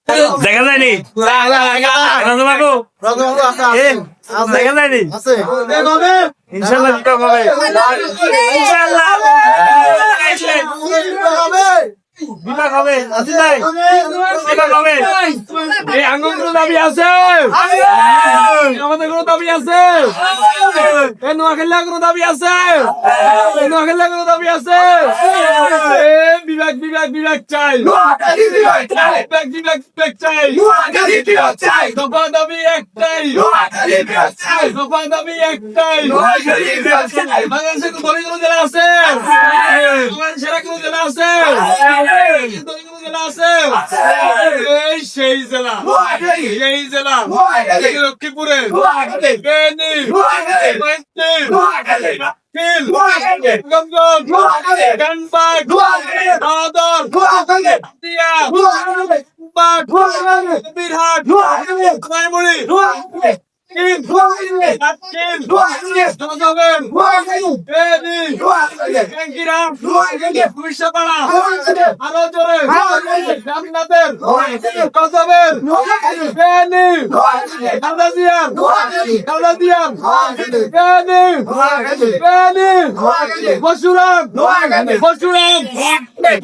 দেখা যায়নি রাজবাবু দেখা যায়নি ইনশাল্লাহ বিভাগ হবে ইনশাল্লাহ বিভাগ হবে আছে নাই বিভাগ হবে এই আঙ্গুল কোনো দাবি আছে আমাদের কোনো দাবি আছে এই নোয়াখালীর কোনো দাবি আছে এই নোয়াখালীর কোনো দাবি আছে বিভাগ বিভাগ বিভাগ চাই বিভাগ বিভাগ বিভাগ চাই দফা দাবি একটাই দফা দাবি একটাই বাংলাদেশের কোনো জেলা আছে বাংলাদেশের কোনো জেলা আছে সেই জেলা লক্ষ্মীপুরে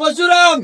পরশুরাম